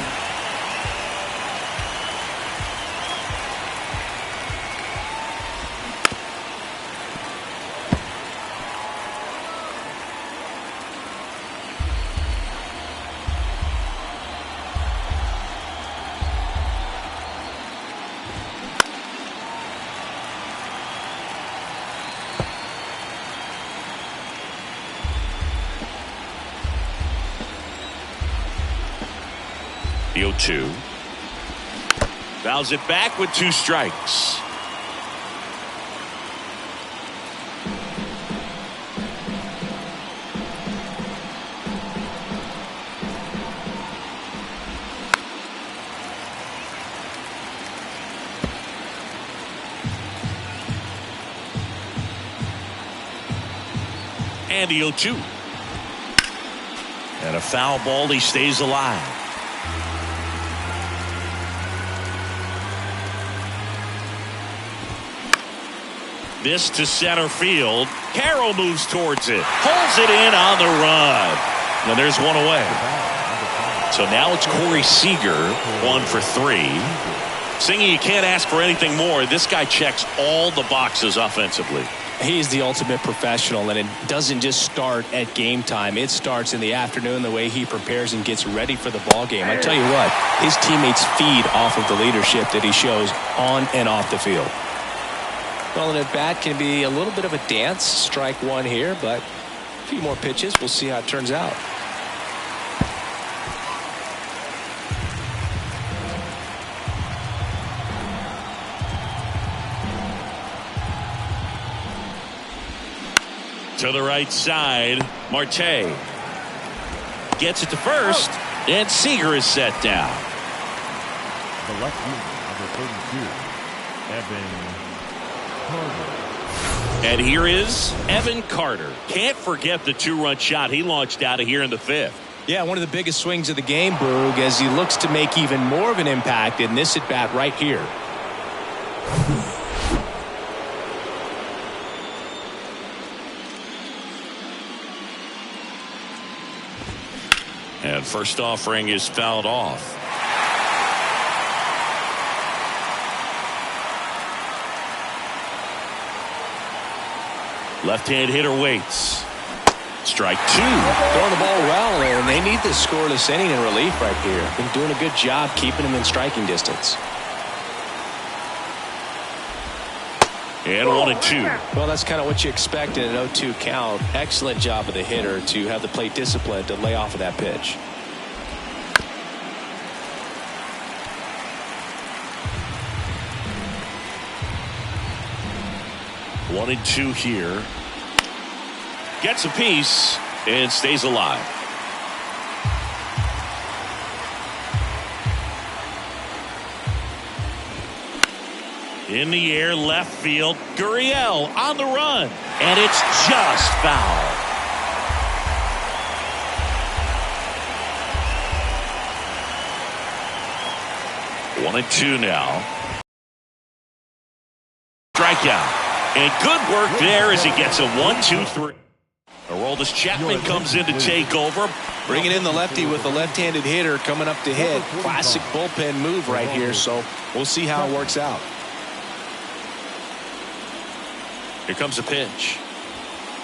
The 0-2. Fouls it back with 2 strikes. And the 0-2. And a foul ball. He stays alive. This to center field. Carroll moves towards it. Holds it in on the run. And there's one away. So now it's Corey Seager, 1 for 3. Singy, you can't ask for anything more. This guy checks all the boxes offensively. He's the ultimate professional, and it doesn't just start at game time. It starts in the afternoon, the way he prepares and gets ready for the ball game. I tell you what, his teammates feed off of the leadership that he shows on and off the field. Well, an at-bat can be a little bit of a dance. Strike 1 here, but a few more pitches. We'll see how it turns out. To the right side, Marte gets it to first, and Seager is set down. The left fielder, number 32, Evan Carter. And here is Evan Carter. Can't forget the two-run shot he launched out of here in the fifth. Yeah, one of the biggest swings of the game, Boog, as he looks to make even more of an impact in this at-bat right here. And first offering is fouled off. Left-hand hitter waits. Strike two. Throwing the ball well, and they need this scoreless inning in relief right here. Been doing a good job keeping him in striking distance. And 1-2. Well, that's kind of what you expect in an 0-2 count. Excellent job of the hitter to have the plate discipline to lay off of that pitch. One and two here. Gets a piece and stays alive. In the air, left field. Gurriel on the run. And it's just foul. One and two now. Strikeout. And good work there as he gets a 1-2-3. Aroldis Chapman comes in to take over. Bringing in the lefty with the left-handed hitter coming up to hit. Classic bullpen move right here, so we'll see how it works out. Here comes a pitch.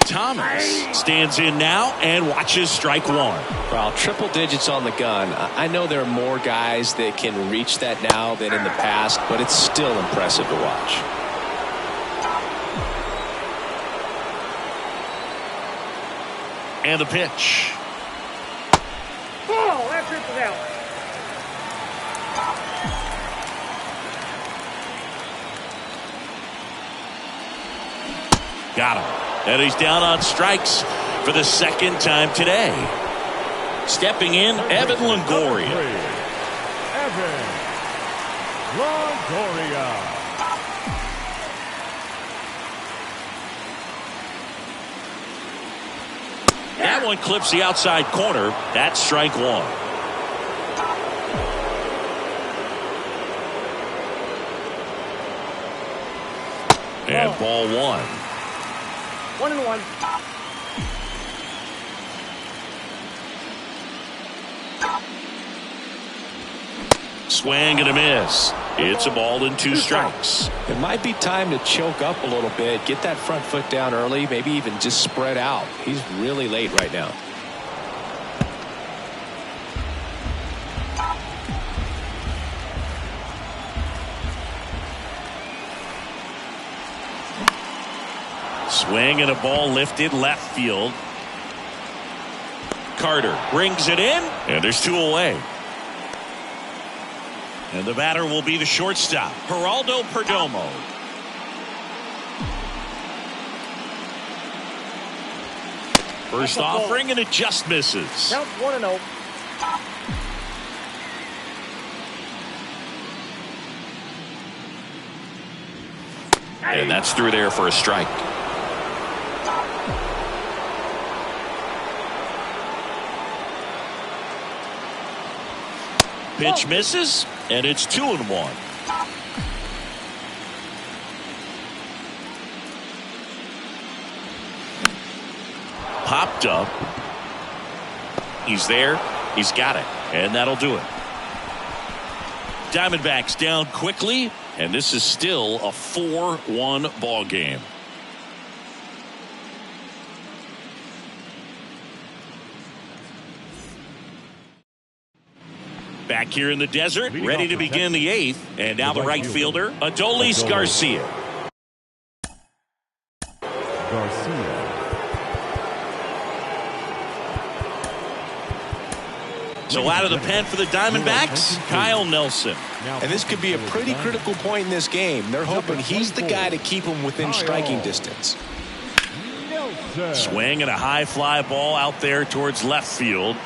Thomas stands in now and watches strike one. Well, triple digits on the gun. I know there are more guys that can reach that now than in the past, but it's still impressive to watch. And the pitch. Oh, that's it for them. Got him. And he's down on strikes for the second time today. Stepping in, Evan Longoria. Evan Longoria. That one clips the outside corner. That's strike one. And ball one. 1-1. Swing and a miss. It's a ball and two strikes. It might be time to choke up a little bit, get that front foot down early, maybe even just spread out. He's really late right now. Swing and a ball lifted left field. Carter brings it in, and there's two away. And the batter will be the shortstop, Geraldo Perdomo. First offering, and it just misses. Count 1-0. And that's through there for a strike. Pitch misses, and it's 2-1. Popped up. He's there. He's got it. And that'll do it. Diamondbacks down quickly, and this is still a 4-1 ball game. Back here in the desert, ready to begin the eighth. And now the right fielder, Adolis Garcia. So out of the pen for the Diamondbacks, Kyle Nelson. And this could be a pretty critical point in this game. They're hoping he's the guy to keep them within striking distance. Swing and a high fly ball out there towards left field.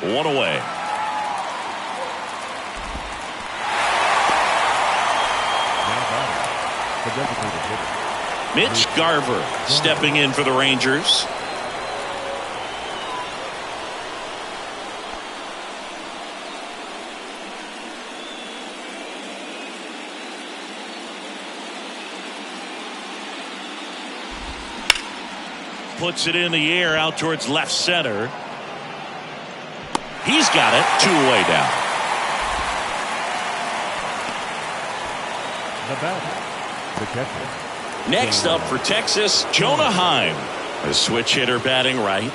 One away. Mitch Garver stepping in for the Rangers. Puts it in the air out towards left center. He's got it. 2 away down. The catcher. Next up for Texas, Jonah Heim. A switch hitter batting right.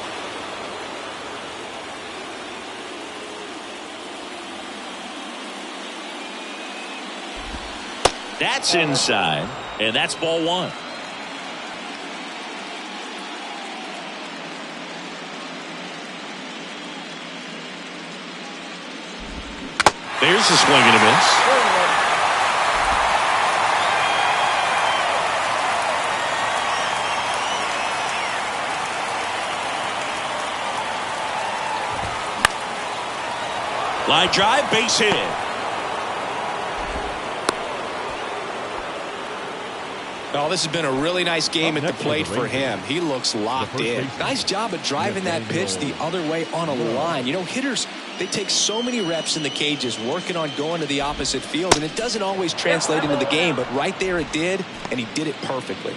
That's inside, and that's ball 1. There's a swing and a miss. Line drive, base hit. Oh, this has been a really nice game at the plate for him. He looks locked in. Nice job of driving that pitch the other way on a line. You know, hitters, they take so many reps in the cages working on going to the opposite field, and it doesn't always translate into the game, but right there it did, and he did it perfectly.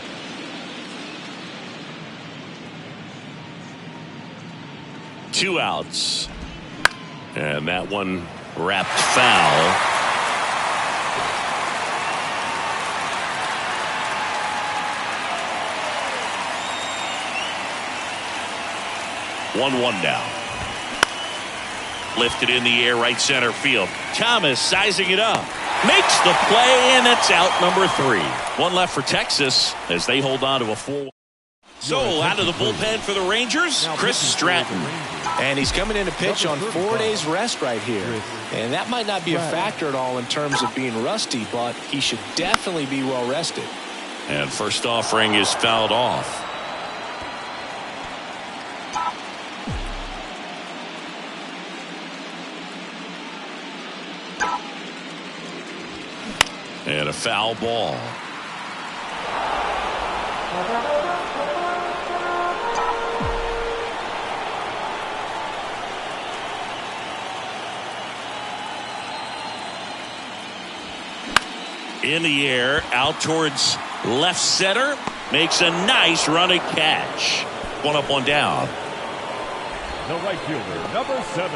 Two outs. And that one wrapped foul. One now. Lifted in the air, right center field. Thomas sizing it up. Makes the play, and it's out number 3. One left for Texas as they hold on to a 4. So out of the bullpen for the Rangers, Chris Stratton. And he's coming in to pitch on 4 days rest right here. And that might not be a factor at all in terms of being rusty, but he should definitely be well rested. And first offering is fouled off. And a foul ball. In the air, out towards left center. Makes a nice running catch. One up, one down. The right fielder, number 7.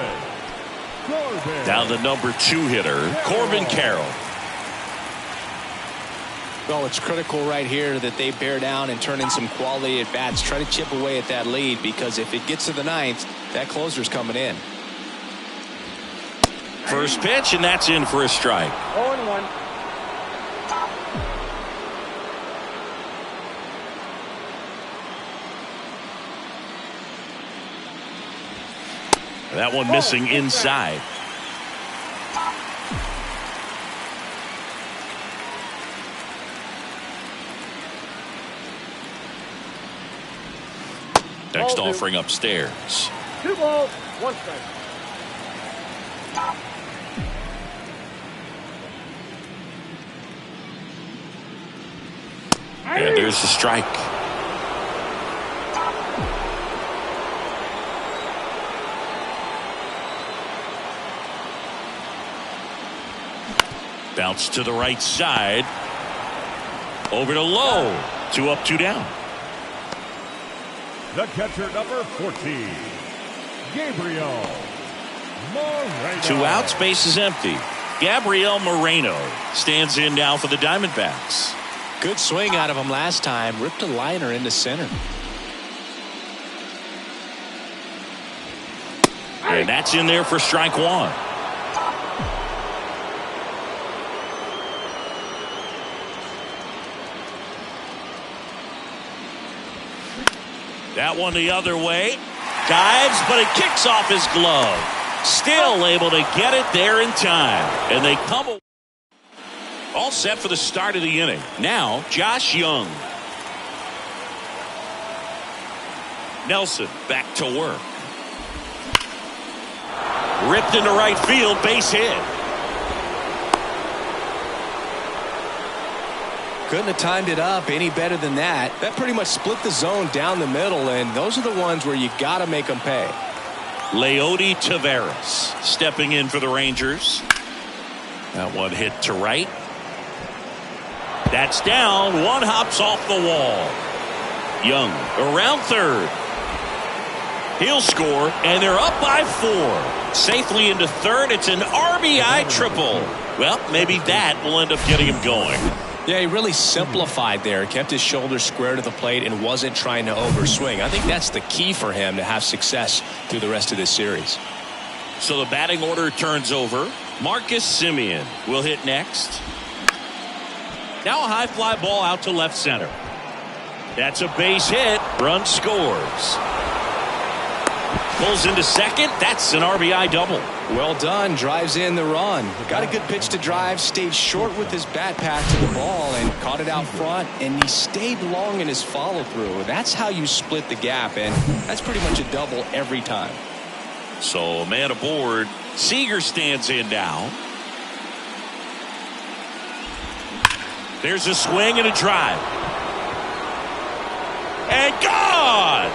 Corbin. Down the number 2 hitter, Corbin Carroll. Well, it's critical right here that they bear down and turn in some quality at bats. Try to chip away at that lead, because if it gets to the 9th, that closer's coming in. First pitch, and that's in for a strike. 0-1. That one missing inside. Next offering upstairs. 2 balls, 1 strike. And there's the strike. Bounce to the right side. Over to Lowe. 2 up, 2 down. The catcher, number 14, Gabriel Moreno. 2 outs, base is empty. Gabriel Moreno stands in now for the Diamondbacks. Good swing out of him last time. Ripped a liner into center. And that's in there for strike 1. That one the other way. Dives, but it kicks off his glove. Still able to get it there in time. And they come all set for the start of the inning. Now, Josh Young. Nelson back to work. Ripped into right field, base hit. Couldn't have timed it up any better than that. That pretty much split the zone down the middle, and those are the ones where you got to make them pay. Leody Taveras stepping in for the Rangers. That one hit to right. That's down. One hops off the wall. Young around third. He'll score, and they're up by 4. Safely into third. It's an RBI triple. Well, maybe that will end up getting him going. Yeah, he really simplified there. Kept his shoulders square to the plate and wasn't trying to overswing. I think that's the key for him to have success through the rest of this series. So the batting order turns over. Marcus Semien will hit next. Now a high fly ball out to left center. That's a base hit. Run scores. Pulls into second. That's an RBI double. Well done. Drives in the run. Got a good pitch to drive. Stayed short with his bat path to the ball and caught it out front. And he stayed long in his follow through. That's how you split the gap. And that's pretty much a double every time. So a man aboard. Seager stands in now. There's a swing and a drive. And gone!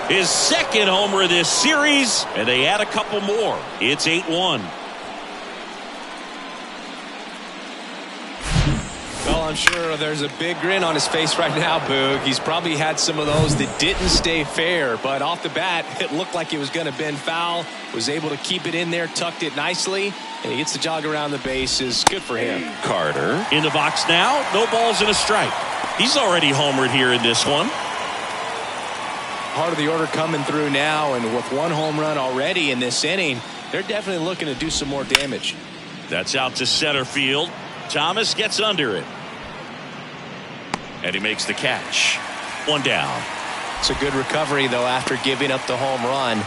His second homer of this series, and they add a couple more. It's 8-1. Well, I'm sure there's a big grin on his face right now, Boog. He's probably had some of those that didn't stay fair, but off the bat, it looked like it was going to bend foul. Was able to keep it in there, tucked it nicely, and he gets the jog around the bases. Good for him. Carter in the box now. No balls and a strike. He's already homered here in this one. Part of the order coming through now, and with one home run already in this inning, they're definitely looking to do some more damage. That's out to center field. Thomas gets under it. And he makes the catch. One down. It's a good recovery, though, after giving up the home run.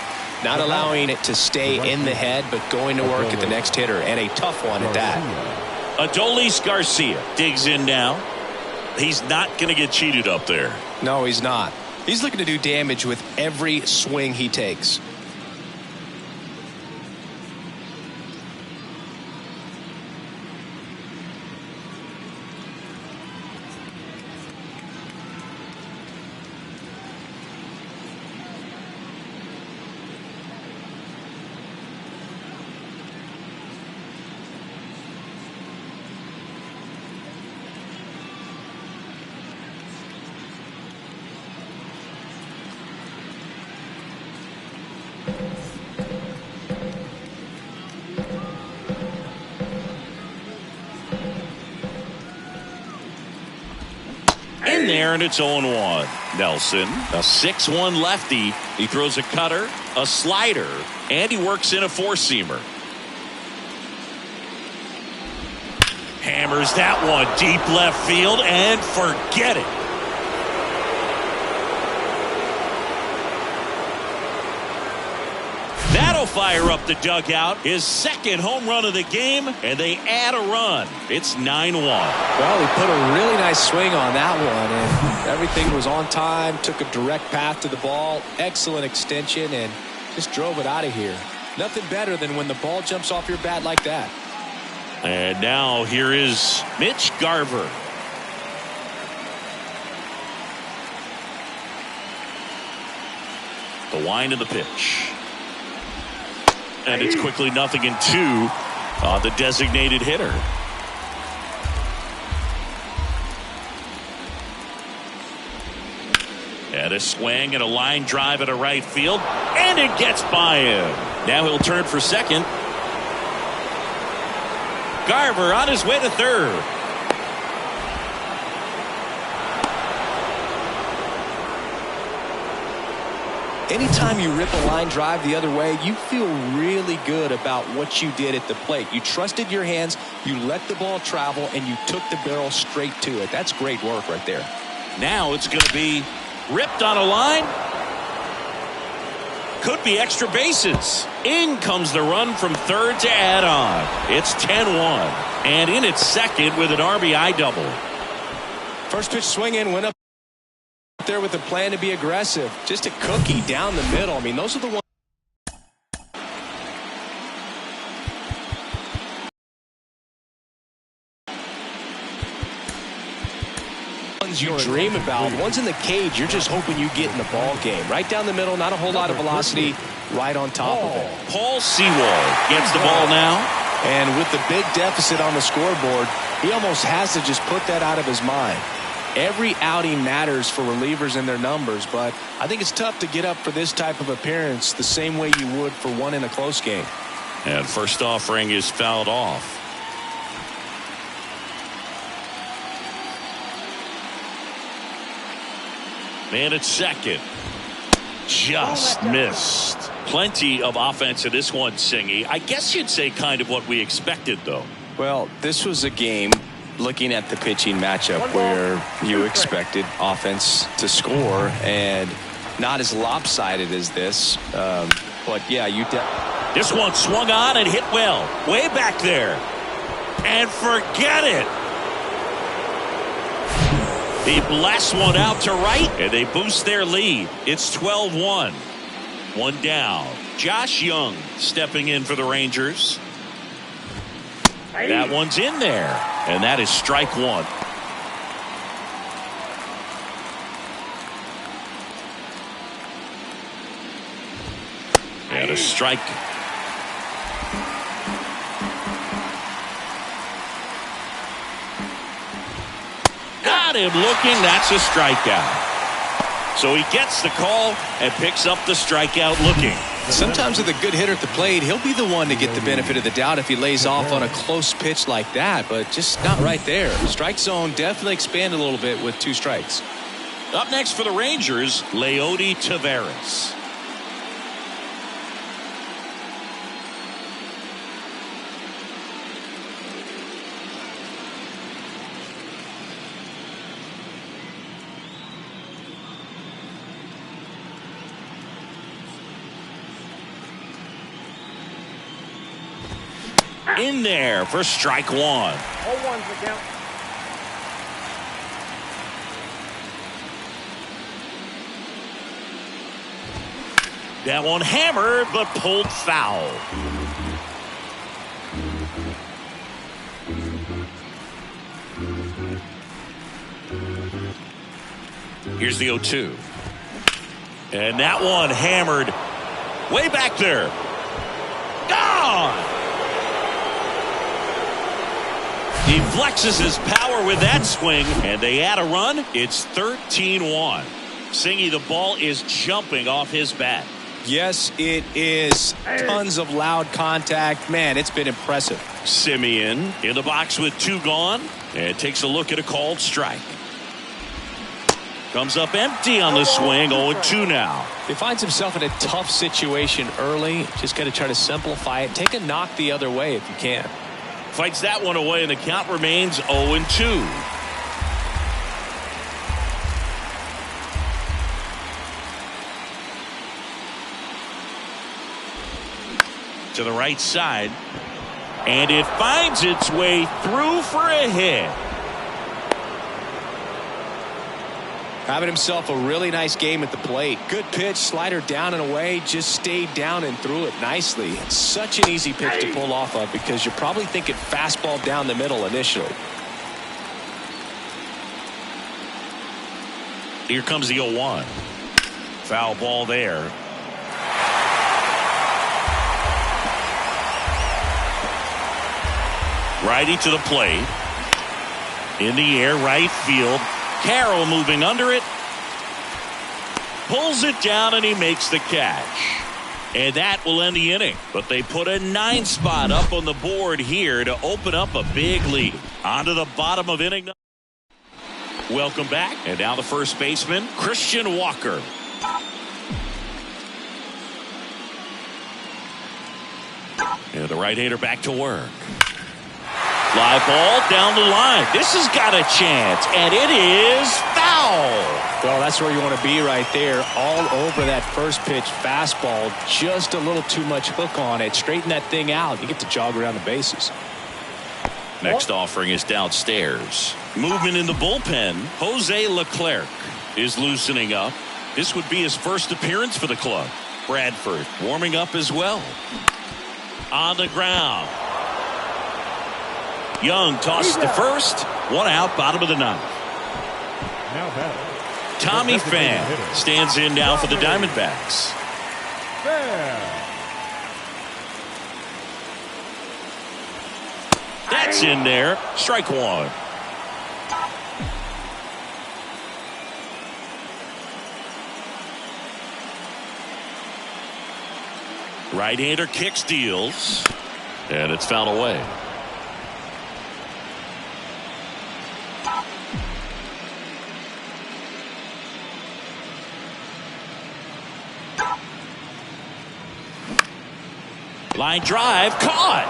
Not allowing it to stay in the head, but going to work at the next hitter, and a tough one at that. Adolis Garcia digs in now. He's not going to get cheated up there. No, he's not. He's looking to do damage with every swing he takes. In there, and it's 0-1. Nelson, a 6-1 lefty. He throws a cutter, a slider, and he works in a four-seamer. Hammers that one deep left field, and forget it. That'll fire up the dugout. His second home run of the game, and they add a run. It's 9-1. Well, he put a really nice swing on that one, and everything was on time. Took a direct path to the ball. Excellent extension, and just drove it out of here. Nothing better than when the ball jumps off your bat like that. And now here is Mitch Garver. The wind of the pitch. And it's quickly 0-2 on the designated hitter. And a swing and a line drive at a right field. And it gets by him. Now he'll turn for second. Garver on his way to third. Anytime you rip a line drive the other way, you feel really good about what you did at the plate. You trusted your hands, you let the ball travel, and you took the barrel straight to it. That's great work right there. Now it's going to be ripped on a line. Could be extra bases. In comes the run from third to add on. It's 10-1. And in its second with an RBI double. First pitch swinging, went up There with a plan to be aggressive. Just a cookie down the middle. I mean, those are the ones you dream about. Ones in the cage, you're just hoping you get in the ball game. Right down the middle, not a whole lot of velocity, right on top of it. Paul Sewald gets the ball now. And with the big deficit on the scoreboard, he almost has to just put that out of his mind. Every outing matters for relievers and their numbers, but I think it's tough to get up for this type of appearance the same way you would for one in a close game. And first offering is fouled off. Man at second. Just missed. Plenty of offense in this one, Singy. I guess you'd say kind of what we expected, though. Well, this was a game, looking at the pitching matchup, where you expected offense to score, and not as lopsided as this. But, yeah, this one swung on and hit well. Way back there. And forget it. He blasts one out to right, and they boost their lead. It's 12-1. One down. Josh Young stepping in for the Rangers. That one's in there, and that is strike one. And a strike. Got him looking. That's a strikeout. So he gets the call and picks up the strikeout looking. Sometimes with a good hitter at the plate, he'll be the one to get the benefit of the doubt if he lays off on a close pitch like that, but just not right there. Strike zone definitely expanded a little bit with 2 strikes. Up next for the Rangers, Leody Taveras. In there for strike one. 0-1's the count. That one hammered but pulled foul. Here's the 0-2. And that one hammered way back there. Gone! He flexes his power with that swing, and they add a run. It's 13-1. Singy, the ball is jumping off his bat. Yes, it is. Tons of loud contact. Man, it's been impressive. Simeon in the box with 2 gone, and takes a look at a called strike. Comes up empty on the swing. 0-2 now. He finds himself in a tough situation early. Just got to try to simplify it. Take a knock the other way if you can. Fights that one away, and the count remains 0-2. To the right side, and it finds its way through for a hit. Having himself a really nice game at the plate. Good pitch, slider down and away, just stayed down and threw it nicely. It's such an easy pitch to pull off of because you're probably thinking fastball down the middle initially. Here comes the 0-1. Foul ball there. Righty to the plate. In the air, right field. Carroll moving under it. Pulls it down, and he makes the catch. And that will end the inning. But they put a 9 spot up on the board here to open up a big lead. On to the bottom of inning. Welcome back. And now the first baseman, Christian Walker. And the right-hander back to work. Fly ball down the line. This has got a chance, and it is foul. Well, that's where you want to be right there. All over that first pitch fastball. Just a little too much hook on it. Straighten that thing out. You get to jog around the bases. Next offering is downstairs. Movement in the bullpen. Jose Leclerc. is loosening up. This would be his first appearance for the club. Bradford warming up as well. On the ground. Young tosses to first. One out, bottom of the ninth. Now batting. Tommy Pham stands in now for the Diamondbacks. That's in there. Strike one. Right-hander kicks, deals, and it's fouled away. Line drive, caught.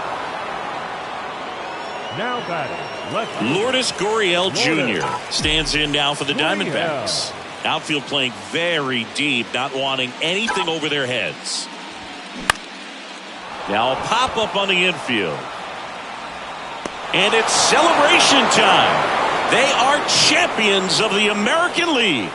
Now batting, left. Lourdes Gurriel Jr. stands in now for the Diamondbacks. Outfield playing very deep, not wanting anything over their heads. Now a pop-up on the infield. And it's celebration time. They are champions of the American League.